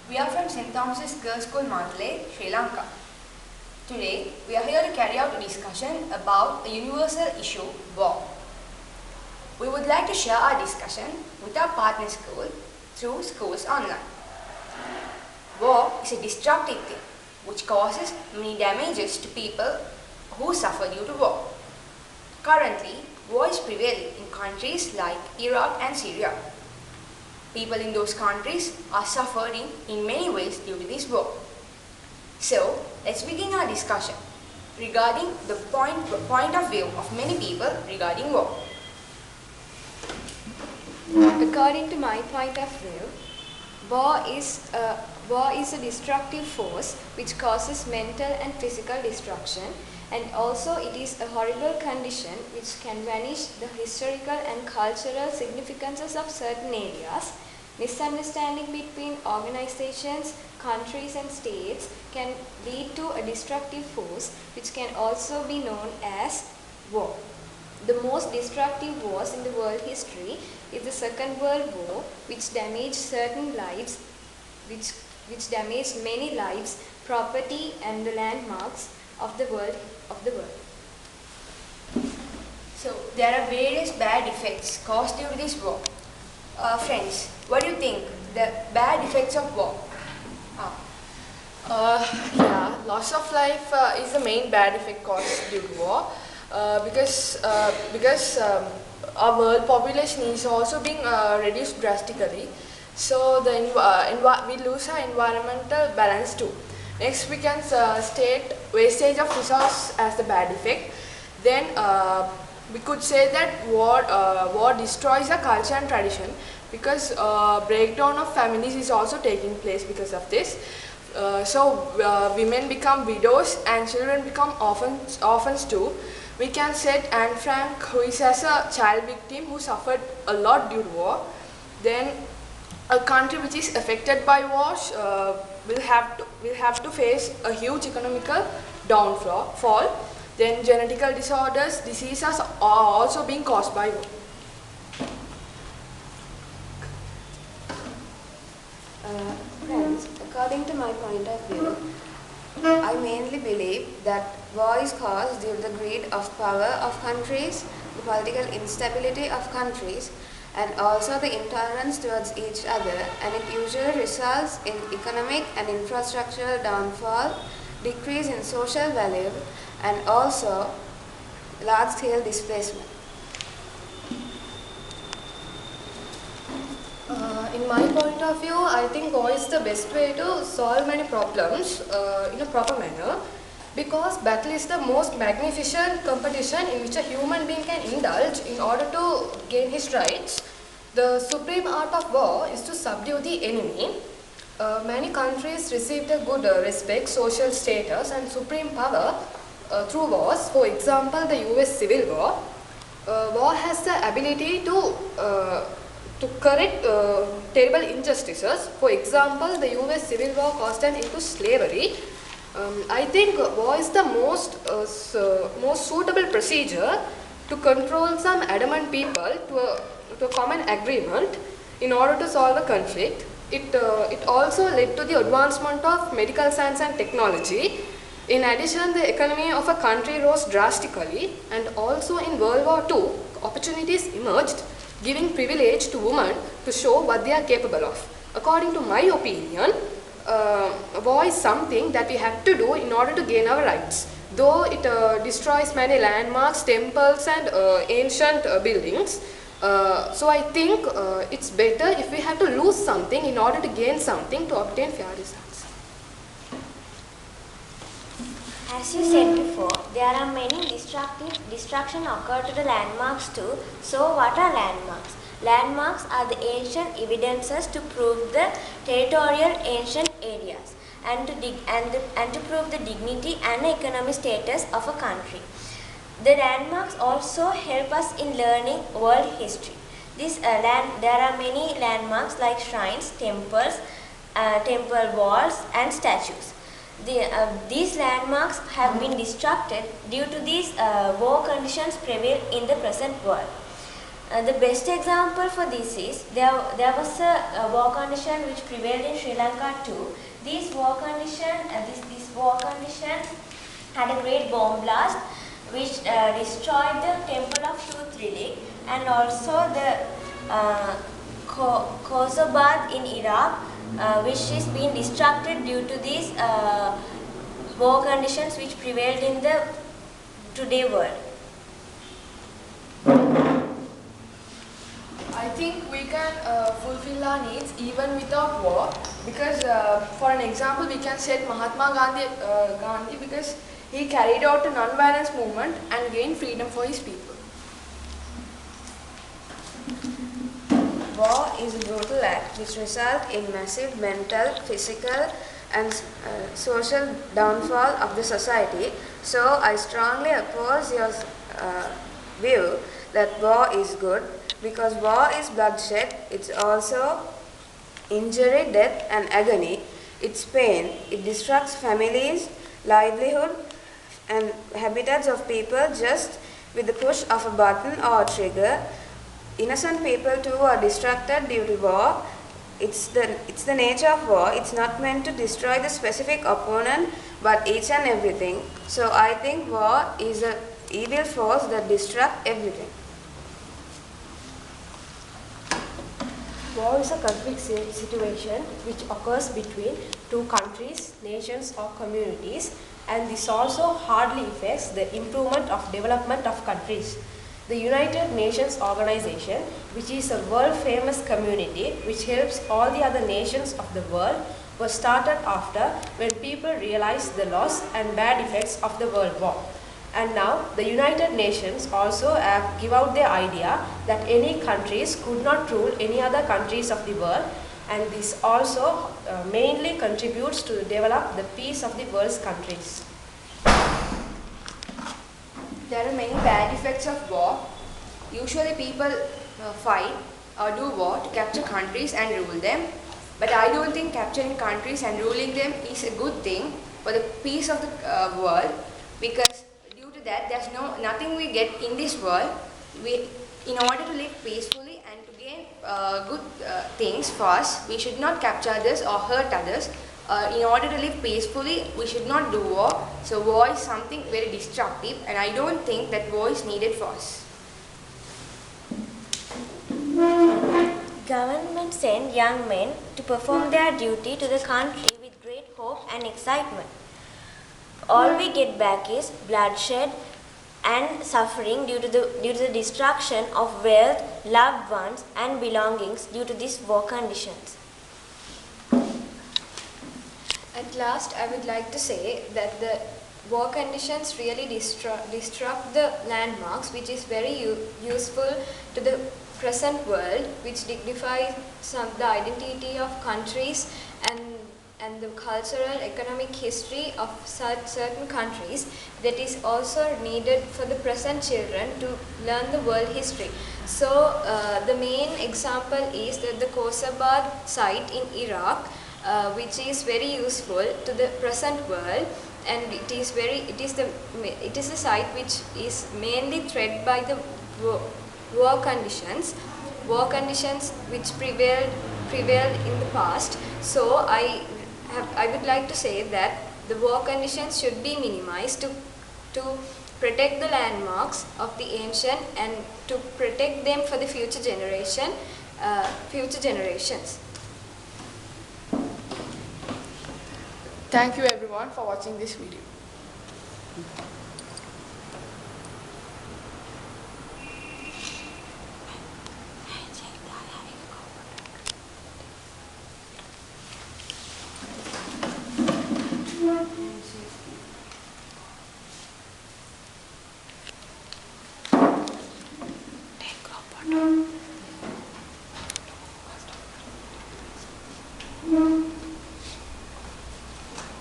We are from St. Thomas's Girls' School, Mandalay, Sri Lanka. Today, we are here to carry out a discussion about a universal issue, war. We would like to share our discussion with our partner school through Schools Online. War is a destructive thing which causes many damages to people who suffer due to war. Currently, war is prevailing in countries like Iraq and Syria. People in those countries are suffering in many ways due to this war. So, let's begin our discussion regarding the point of view of many people regarding war. According to my point of view, war is a destructive force which causes mental and physical destruction, and also it is a horrible condition which can vanish the historical and cultural significances of certain areas. Misunderstanding between organizations, countries and states can lead to a destructive force which can also be known as war. The most destructive wars in the world history is the Second World War, which damaged certain lives, which damaged many lives, property and the landmarks of the world. So, there are various bad effects caused due to this war. Friends, what do you think the bad effects of war are? Loss of life is the main bad effect caused due to war because our world population is also being reduced drastically. So we lose our environmental balance too. Next, we can state wastage of resource as the bad effect. Then we could say that war destroys a culture and tradition because breakdown of families is also taking place because of this. Women become widows and children become orphans too. We can set Anne Frank, who is as a child victim who suffered a lot due to war. Then a country which is affected by wars will have to face a huge economical downfall. Then genetical disorders, diseases are also being caused by war. Friends, according to my point of view, I mainly believe that war is caused due to the greed of power of countries, the political instability of countries, and also the intolerance towards each other, and it usually results in economic and infrastructural downfall, decrease in social value, and also large-scale displacement. In my point of view, I think war is the best way to solve many problems in a proper manner, because battle is the most magnificent competition in which a human being can indulge in order to gain his rights. The supreme art of war is to subdue the enemy. Many countries received a good respect, social status and supreme power through wars. For example, the US Civil War. War has the ability to correct terrible injustices. For example, the US Civil War caused an end to slavery. I think war is the most suitable procedure to control some adamant people to a common agreement in order to solve a conflict. It also led to the advancement of medical science and technology. In addition, the economy of a country rose drastically, and also in World War II, opportunities emerged giving privilege to women to show what they are capable of. According to my opinion, war is something that we have to do in order to gain our rights. Though it destroys many landmarks, temples and ancient buildings, so I think it's better if we have to lose something in order to gain something to obtain fair results. As you said before, there are many destruction occur to the landmarks too. So what are landmarks? Landmarks are the ancient evidences to prove the territorial ancient areas and to prove the dignity and economic status of a country. The landmarks also help us in learning world history. There are many landmarks like shrines, temples, temple walls and statues. These landmarks have been destructed due to these war conditions prevail in the present world. The best example for this is there was a war condition which prevailed in Sri Lanka too. This war condition had a great bomb blast which destroyed the temple of Tooth Relic and also the Khorsabad in Iraq, which is being destructed due to these war conditions which prevailed in the today world. I think we can fulfill our needs even without war because for an example we can set Mahatma Gandhi because he carried out a non-violence movement and gained freedom for his people. War is a brutal act which results in massive mental, physical and social downfall of the society. So I strongly oppose your view that war is good because war is bloodshed, it's also injury, death and agony, it's pain, it destructs families, livelihood and habitats of people just with the push of a button or a trigger. Innocent people too are distracted due to war. It's the nature of war. It's not meant to destroy the specific opponent but each and everything. So I think war is an evil force that destructs everything. War is a conflict situation which occurs between two countries, nations or communities, and this also hardly affects the improvement of development of countries. The United Nations Organization, which is a world-famous community which helps all the other nations of the world, was started after when people realized the loss and bad effects of the World War. And now the United Nations also give out their idea that any countries could not rule any other countries of the world, and this also mainly contributes to develop the peace of the world's countries. There are many bad effects of war. Usually people fight or do war to capture countries and rule them. But I don't think capturing countries and ruling them is a good thing for the peace of the world, because due to that there's nothing we get in this world. In order to live peacefully and to gain good things for us, we should not capture others or hurt others. In order to live peacefully, we should not do war. So war is something very destructive, and I don't think that war is needed for us. Government send young men to perform their duty to the country with great hope and excitement. All we get back is bloodshed and suffering due to the destruction of wealth, loved ones and belongings due to these war conditions. At last, I would like to say that the war conditions really disrupt the landmarks, which is very useful to the present world, which dignifies the identity of countries and the cultural, economic history of certain countries, that is also needed for the present children to learn the world history. So, the main example is that the Khorsabad site in Iraq, which is very useful to the present world, and it is a site which is mainly threatened by the war conditions which prevailed in the past. So I would like to say that the war conditions should be minimized to protect the landmarks of the ancient and to protect them for the future generations. Thank you everyone for watching this video.